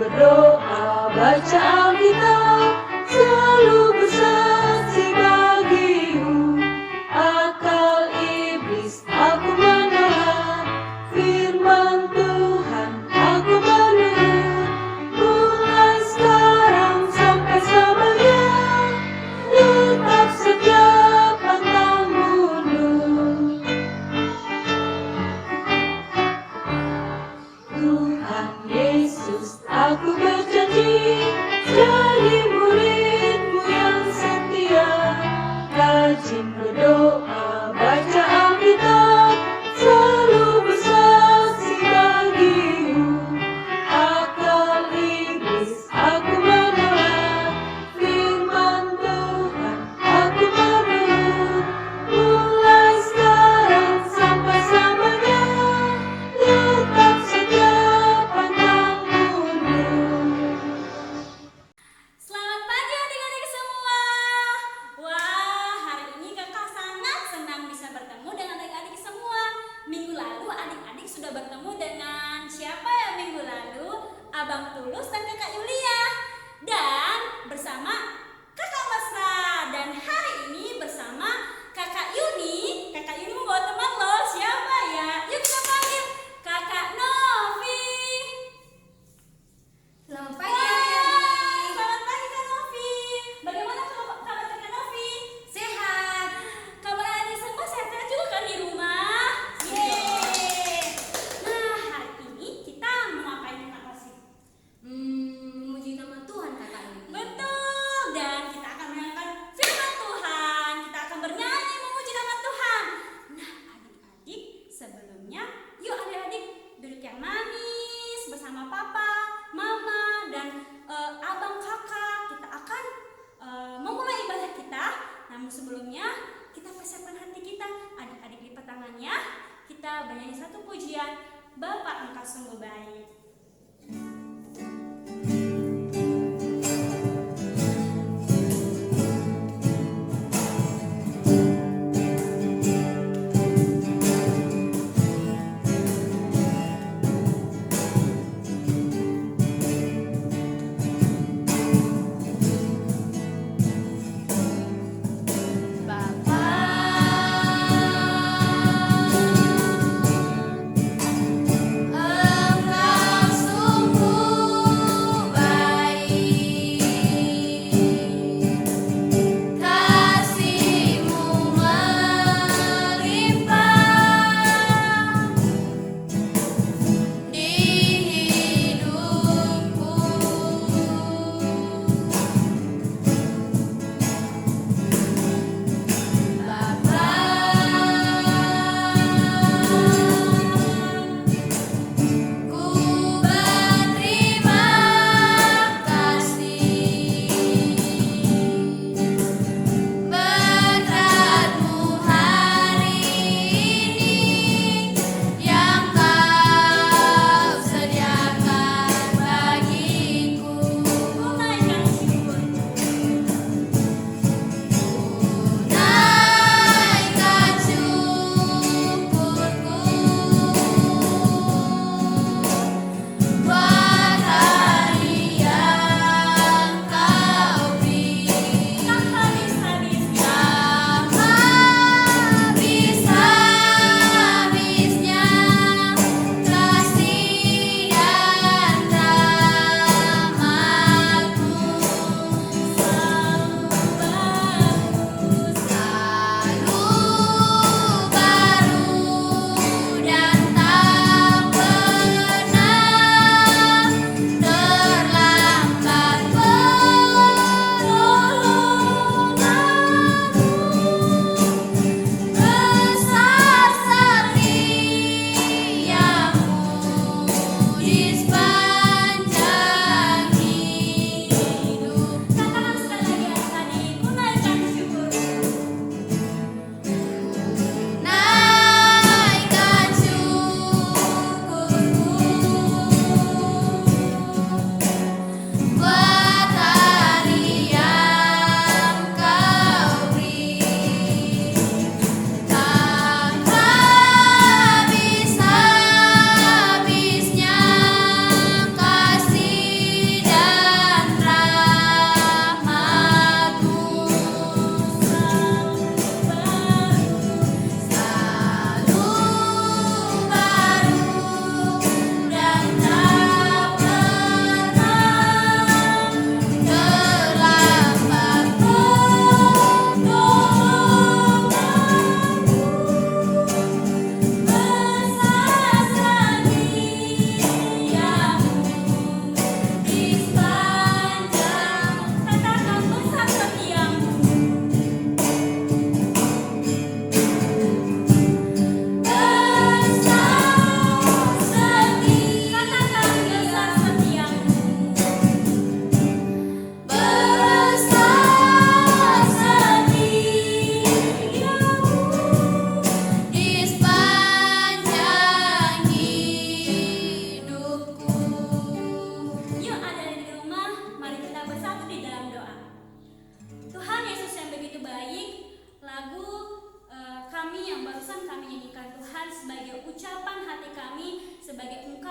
berdoa, baca Alkitab, selalu bersaksi bagimu. Akal iblis aku menolak, firman Tuhan aku menurut. Mulai sekarang sampai selamanya, tetap setia pantang mundur. Tuhan Yesus, aku berjanji jadi muridmu yang setia, rajin berdoa, baca Alkitab, selalu bersaksi bagimu. Akal iblis aku menolak, firman Tuhan aku menurut. Mulai sekarang sampai selamanya, tetap setia pantang mundur. Selamat pagi adik-adik semua. Wah, hari ini kakak sangat senang bisa bertemu dengan adik-adik semua. Minggu lalu adik-adik sudah bertemu dengan siapa ya minggu lalu? Abang Tulus dan kakak Yulia. Dan bersama kakak Mesra. Dan hari ini bersama kakak Yuni. Kakak Yuni membawa teman loh. Siapa ya? Yuk kita panggil kakak Novi. Selamat Wah, pagi adik-adik. selamat pagi Kak Novi. Bagaimana kabar Kak Novi? Sehat. Kabar adik semua sehat-sehat juga kan di rumah? Yeay. Nah, hari ini kita mau ngapain Kak Novi? Memuji nama Tuhan kakak ini. Betul, dan kita akan mendengarkan firman Tuhan. Kita akan bernyanyi memuji nama Tuhan. Nah, adik-adik, sebelumnya yuk adik-adik duduk yang manis bersama papa, mama, dan abang kakak. Kita akan memulai ibadah kita. Namun sebelumnya kita persiapkan hati kita. Adik-adik lipat tangannya. Kita bernyanyi satu pujian. Bapa Engkau sungguh baik. Engkau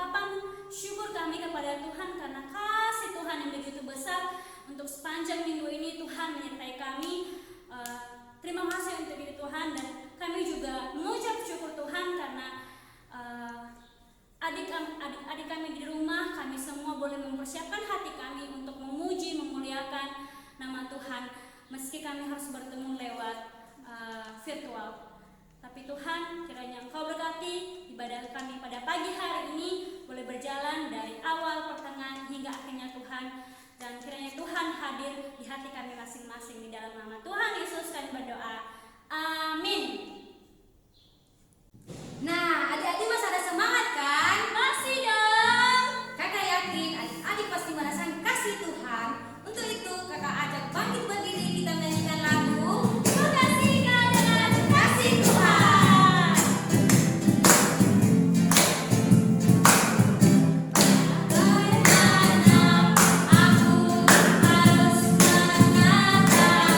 ungkapan syukur kami kepada Tuhan karena kasih Tuhan yang begitu besar untuk sepanjang minggu ini. Tuhan menyertai kami. Terima kasih untuk itu Tuhan, dan kami juga mengucap syukur Tuhan karena adik-adik kami di rumah, kami semua boleh mempersiapkan hati kami untuk memuji, memuliakan nama Tuhan meski kami harus bertemu lewat virtual. Tapi Tuhan, kiranya Engkau berkati ibadah kami pada pagi hari ini boleh berjalan dari awal, pertengahan hingga akhirnya Tuhan, dan kiranya Tuhan hadir di hati kami masing-masing. Di dalam nama Tuhan Yesus kami berdoa. Amin. Nah, adik-adik masih ada semangat kan? Masih dong. Kakak yakin adik-adik pasti merasakan kasih Tuhan. Untuk itu kakak ajak bangkit berdiri, kita menyanyikan lagu Makasih Kehadiran Kasih Tuhan. Bagaimana aku harus mengatakannya?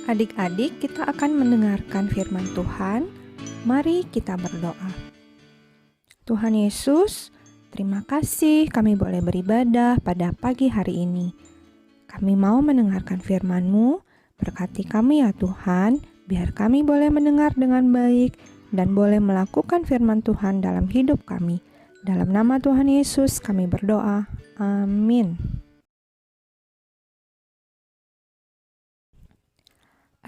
Adik-adik, kita akan mendengarkan firman Tuhan. Mari kita berdoa. Tuhan Yesus, terima kasih kami boleh beribadah pada pagi hari ini. Kami mau mendengarkan firman-Mu, berkati kami ya Tuhan, biar kami boleh mendengar dengan baik dan boleh melakukan firman Tuhan dalam hidup kami. Dalam nama Tuhan Yesus kami berdoa. Amin.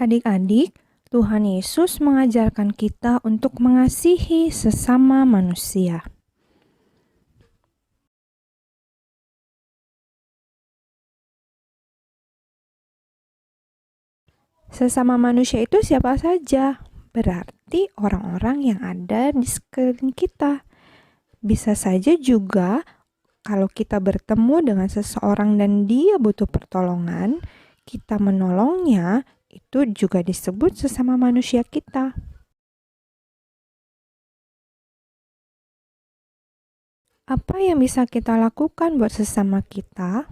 Adik-adik, Tuhan Yesus mengajarkan kita untuk mengasihi sesama manusia. Sesama manusia itu siapa saja? Berarti orang-orang yang ada di sekeliling kita. Bisa saja juga kalau kita bertemu dengan seseorang dan dia butuh pertolongan, kita menolongnya, itu juga disebut sesama manusia kita. Apa yang bisa kita lakukan buat sesama kita?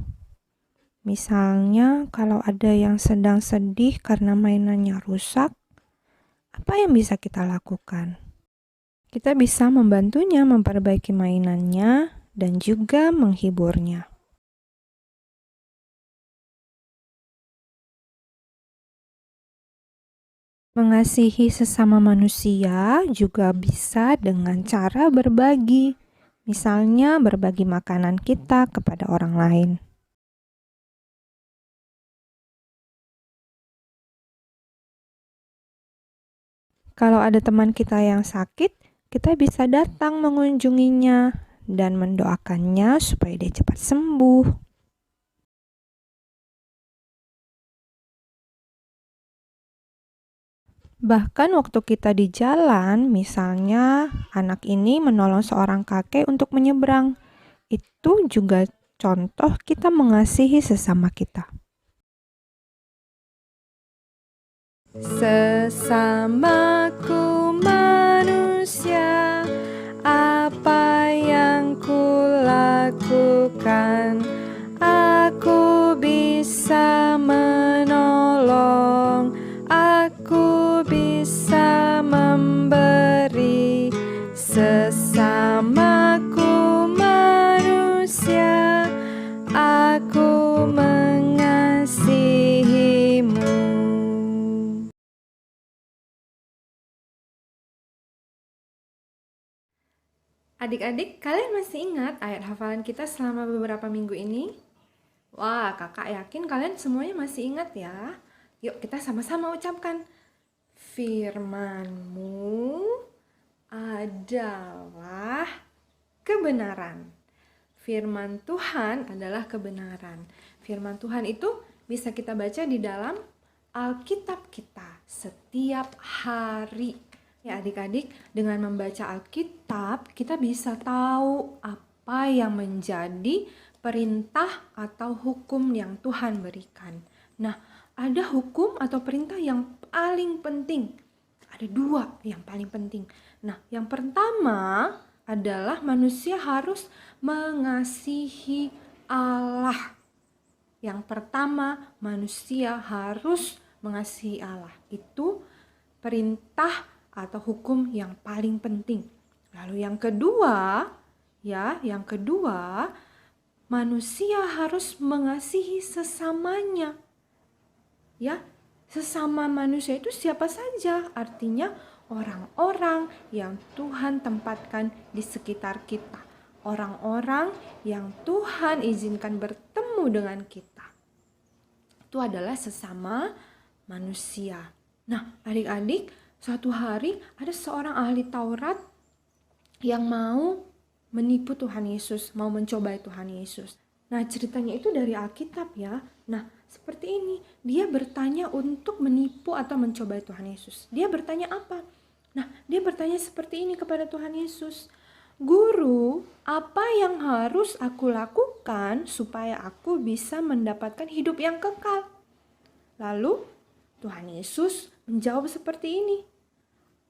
Misalnya kalau ada yang sedang sedih karena mainannya rusak, apa yang bisa kita lakukan? Kita bisa membantunya memperbaiki mainannya dan juga menghiburnya. Mengasihi sesama manusia juga bisa dengan cara berbagi. Misalnya berbagi makanan kita kepada orang lain. Kalau ada teman kita yang sakit, kita bisa datang mengunjunginya dan mendoakannya supaya dia cepat sembuh. Bahkan waktu kita di jalan, misalnya anak ini menolong seorang kakek untuk menyeberang. Itu juga contoh kita mengasihi sesama kita. Sesamaku manusia, apa yang kulakukan? Aku bisa menolong, aku bisa memberi. Sesamaku manusia, aku mengasihimu. Adik-adik, kalian masih ingat ayat hafalan kita selama beberapa minggu ini? Wah, kakak yakin kalian semuanya masih ingat ya. Yuk kita sama-sama ucapkan. Firman-Mu adalah kebenaran. Firman Tuhan adalah kebenaran. Firman Tuhan itu bisa kita baca di dalam Alkitab kita setiap hari. Ya adik-adik, dengan membaca Alkitab kita bisa tahu apa yang menjadi perintah atau hukum yang Tuhan berikan. Nah, ada hukum atau perintah yang paling penting. Ada dua yang paling penting. Nah, yang pertama adalah manusia harus mengasihi Allah. Yang pertama, manusia harus mengasihi Allah. Itu perintah atau hukum yang paling penting. Lalu yang kedua, manusia harus mengasihi sesamanya. Ya, sesama manusia itu siapa saja? Artinya orang-orang yang Tuhan tempatkan di sekitar kita. Orang-orang yang Tuhan izinkan bertemu dengan kita. Itu adalah sesama manusia. Nah, adik-adik, suatu hari ada seorang ahli Taurat yang mau menipu Tuhan Yesus, mau mencobai Tuhan Yesus. Nah, ceritanya itu dari Alkitab ya. Nah, seperti ini, dia bertanya untuk menipu atau mencobai Tuhan Yesus. Dia bertanya apa? Nah, dia bertanya seperti ini kepada Tuhan Yesus. Guru, apa yang harus aku lakukan supaya aku bisa mendapatkan hidup yang kekal? Lalu, Tuhan Yesus menjawab seperti ini.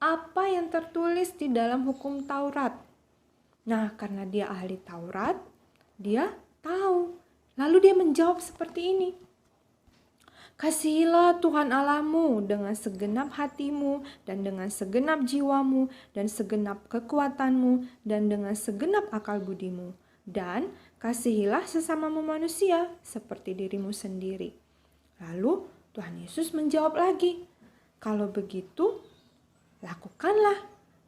Apa yang tertulis di dalam hukum Taurat? Nah, karena dia ahli Taurat, dia tahu. Lalu dia menjawab seperti ini. Kasihilah Tuhan Allahmu dengan segenap hatimu dan dengan segenap jiwamu dan segenap kekuatanmu dan dengan segenap akal budimu. Dan kasihilah sesamamu manusia seperti dirimu sendiri. Lalu Tuhan Yesus menjawab lagi, kalau begitu lakukanlah,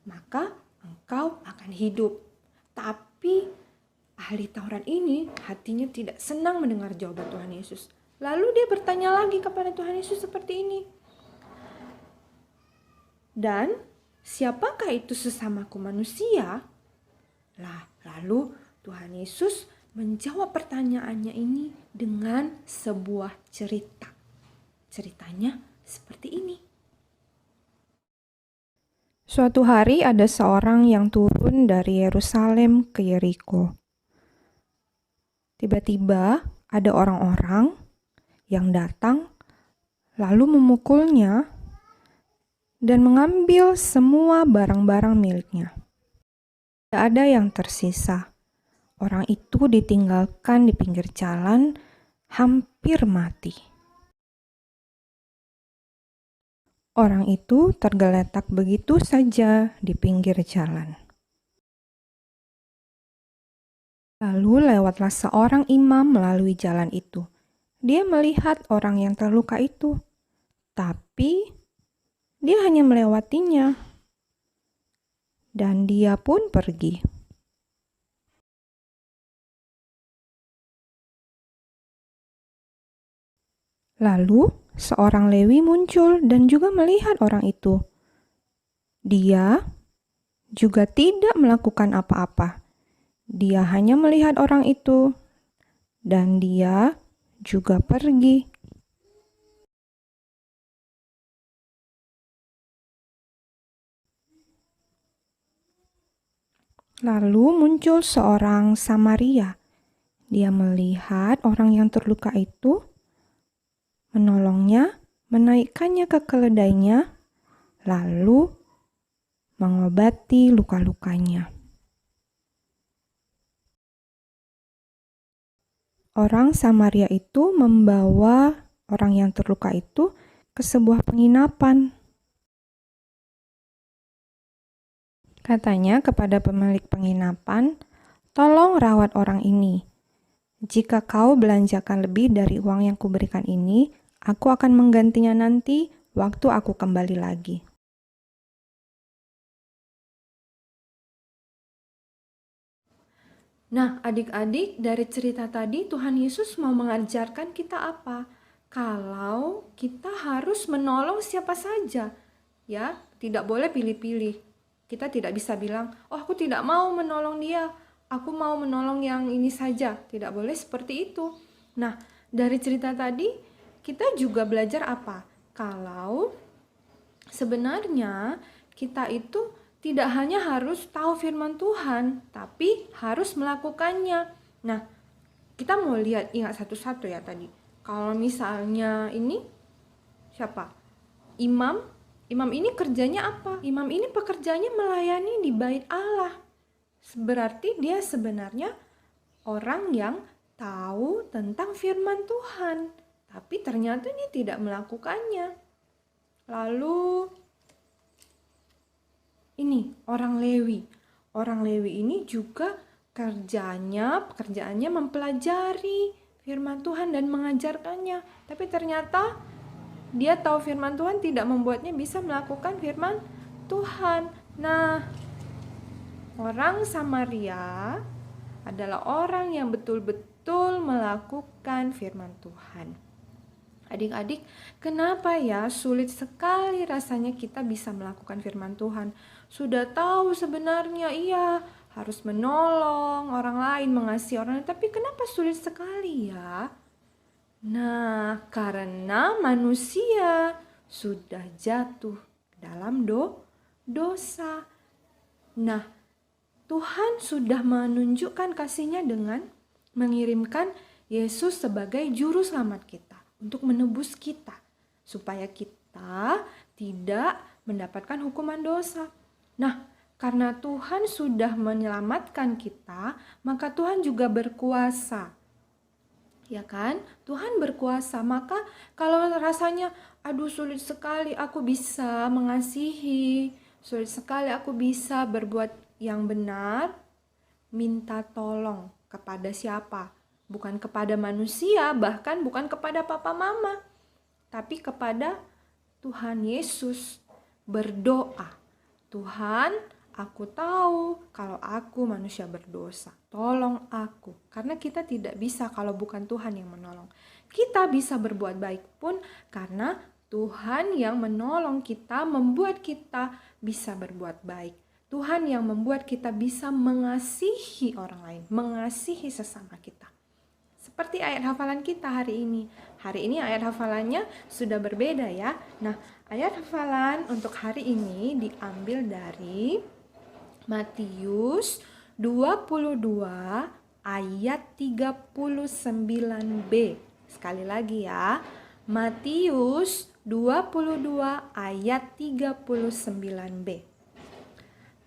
maka engkau akan hidup. Tapi ahli Taurat ini hatinya tidak senang mendengar jawaban Tuhan Yesus. Lalu dia bertanya lagi kepada Tuhan Yesus seperti ini. Dan siapakah itu sesamaku manusia? Lalu Tuhan Yesus menjawab pertanyaannya ini dengan sebuah cerita. Ceritanya seperti ini. Suatu hari ada seorang yang turun dari Yerusalem ke Yeriko. Tiba-tiba ada orang-orang yang datang lalu memukulnya dan mengambil semua barang-barang miliknya. Tidak ada yang tersisa. Orang itu ditinggalkan di pinggir jalan, hampir mati. Orang itu tergeletak begitu saja di pinggir jalan. Lalu lewatlah seorang imam melalui jalan itu. Dia melihat orang yang terluka itu, tapi dia hanya melewatinya. Dan dia pun pergi. Lalu seorang Lewi muncul dan juga melihat orang itu. Dia juga tidak melakukan apa-apa. Dia hanya melihat orang itu dan dia juga pergi. Lalu muncul seorang Samaria. Dia melihat orang yang terluka itu, menolongnya, menaikkannya ke keledainya, lalu mengobati luka-lukanya. Orang Samaria itu membawa orang yang terluka itu ke sebuah penginapan. Katanya kepada pemilik penginapan, "Tolong rawat orang ini. Jika kau belanjakan lebih dari uang yang kuberikan ini, aku akan menggantinya nanti waktu aku kembali lagi." Nah, adik-adik, dari cerita tadi Tuhan Yesus mau mengajarkan kita apa? Kalau kita harus menolong siapa saja, ya, tidak boleh pilih-pilih. Kita tidak bisa bilang, "Oh, aku tidak mau menolong dia, aku mau menolong yang ini saja." Tidak boleh seperti itu. Nah, dari cerita tadi kita juga belajar apa? Kalau sebenarnya kita itu tidak hanya harus tahu firman Tuhan, tapi harus melakukannya. Nah, kita mau ingat satu-satu ya tadi. Kalau misalnya ini, siapa? Imam ini kerjanya apa? Imam ini pekerjaannya melayani di bait Allah. Berarti dia sebenarnya orang yang tahu tentang firman Tuhan, tapi ternyata dia tidak melakukannya. Lalu ini orang Lewi. Orang Lewi ini juga pekerjaannya mempelajari firman Tuhan dan mengajarkannya. Tapi ternyata dia tahu firman Tuhan tidak membuatnya bisa melakukan firman Tuhan. Nah, orang Samaria adalah orang yang betul-betul melakukan firman Tuhan. Adik-adik, kenapa ya sulit sekali rasanya kita bisa melakukan firman Tuhan? Sudah tahu sebenarnya iya harus menolong orang lain, mengasihi orang lain, tapi kenapa sulit sekali ya? Nah, karena manusia sudah jatuh dalam dosa. Nah, Tuhan sudah menunjukkan kasih-Nya dengan mengirimkan Yesus sebagai juru selamat kita untuk menebus kita supaya kita tidak mendapatkan hukuman dosa. Nah, karena Tuhan sudah menyelamatkan kita, maka Tuhan juga berkuasa, Ya kan? Tuhan berkuasa. Maka kalau rasanya aduh sulit sekali aku bisa mengasihi, sulit sekali aku bisa berbuat yang benar, minta tolong kepada siapa? Bukan kepada manusia, bahkan bukan kepada papa mama, tapi kepada Tuhan Yesus. Berdoa, Tuhan, aku tahu kalau aku manusia berdosa, tolong aku. Karena kita tidak bisa kalau bukan Tuhan yang menolong. Kita bisa berbuat baik pun karena Tuhan yang menolong kita, membuat kita bisa berbuat baik. Tuhan yang membuat kita bisa mengasihi orang lain, mengasihi sesama kita. Seperti ayat hafalan kita hari ini. Hari ini ayat hafalannya sudah berbeda ya. Nah, ayat hafalan untuk hari ini diambil dari Matius 22 ayat 39b. Sekali lagi ya. Matius 22 ayat 39b.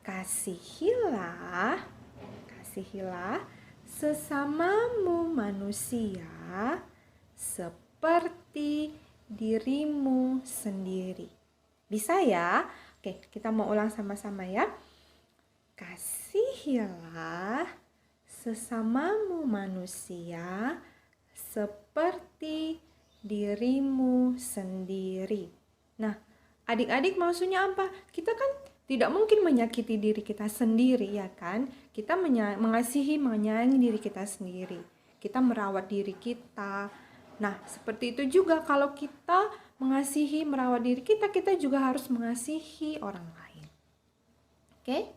Kasihilah sesamamu manusia seperti dirimu sendiri. Bisa ya? Oke, kita mau ulang sama-sama ya. Kasihilah sesamamu manusia seperti dirimu sendiri. Nah, adik-adik maksudnya apa? Kita kan tidak mungkin menyakiti diri kita sendiri, ya kan? Kita mengasihi, menyayangi diri kita sendiri. Kita merawat diri kita. Nah, seperti itu juga kalau kita mengasihi, merawat diri kita, kita juga harus mengasihi orang lain. Oke?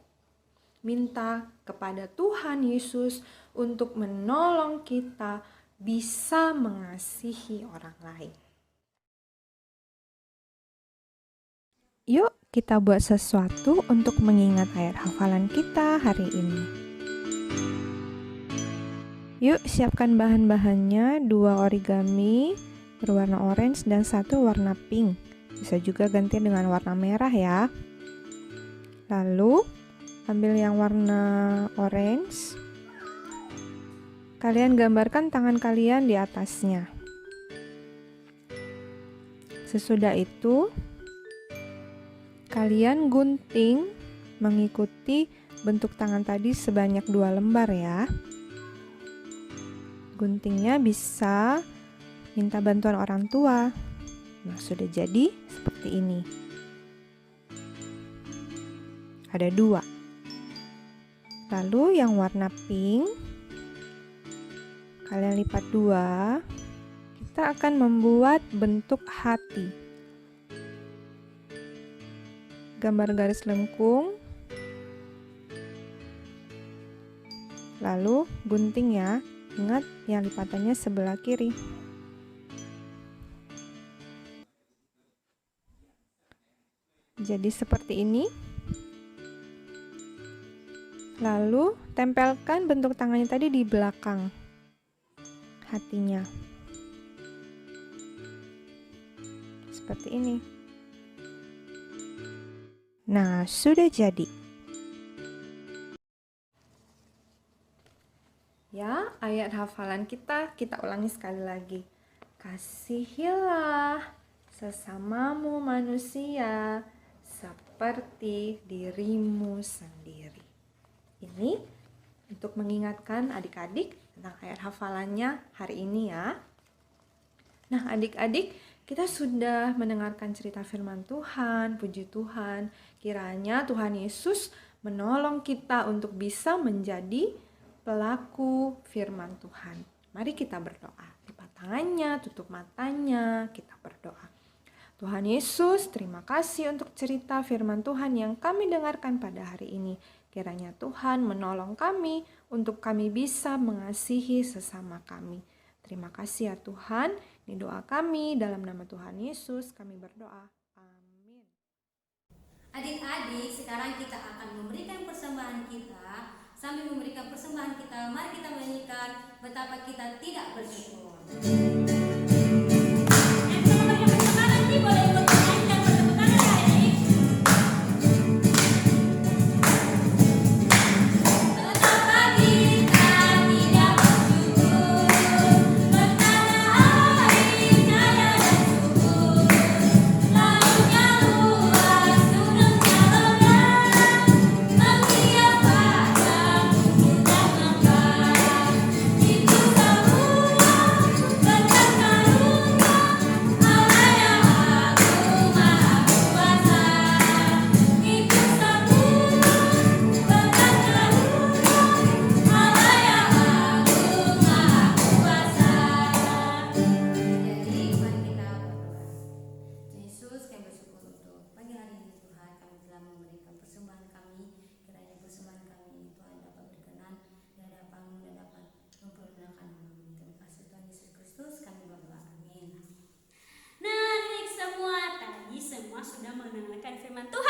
Minta kepada Tuhan Yesus untuk menolong kita bisa mengasihi orang lain. Yuk kita buat sesuatu untuk mengingat ayat hafalan kita hari ini. Yuk siapkan bahan-bahannya, 2 origami berwarna orange dan 1 warna pink. Bisa juga ganti dengan warna merah ya. Lalu ambil yang warna orange. Kalian gambarkan tangan kalian di atasnya. Sesudah itu kalian gunting mengikuti bentuk tangan tadi sebanyak 2 lembar ya. Guntingnya bisa minta bantuan orang tua. Nah, sudah jadi seperti ini. Ada 2. Lalu yang warna pink kalian lipat 2. Kita akan membuat bentuk hati. Gambar garis lengkung, lalu gunting ya. Ingat yang lipatannya sebelah kiri. Jadi seperti ini. Lalu tempelkan bentuk tangannya tadi di belakang hatinya. Seperti ini. Nah, sudah jadi. Ya, ayat hafalan kita ulangi sekali lagi. Kasihilah sesamamu manusia seperti dirimu sendiri. Ini untuk mengingatkan adik-adik tentang ayat hafalannya hari ini ya. Nah, adik-adik, kita sudah mendengarkan cerita firman Tuhan, puji Tuhan. Kiranya Tuhan Yesus menolong kita untuk bisa menjadi pelaku firman Tuhan. Mari kita berdoa. Lipat tangannya, tutup matanya, kita berdoa. Tuhan Yesus, terima kasih untuk cerita firman Tuhan yang kami dengarkan pada hari ini. Kiranya Tuhan menolong kami untuk kami bisa mengasihi sesama kami. Terima kasih ya Tuhan. Ini doa kami dalam nama Tuhan Yesus kami berdoa. Amin. Adik-adik, sekarang kita akan memberikan persembahan kita. Sambil memberikan persembahan kita, mari kita menyanyikan betapa kita tidak bersyukur. Yang bisa memberikan persembahan nanti boleh ikut menyanyi dan bertepuk tangan ya adik. Betapa kita tidak bersyukur, betapa firman Tuhan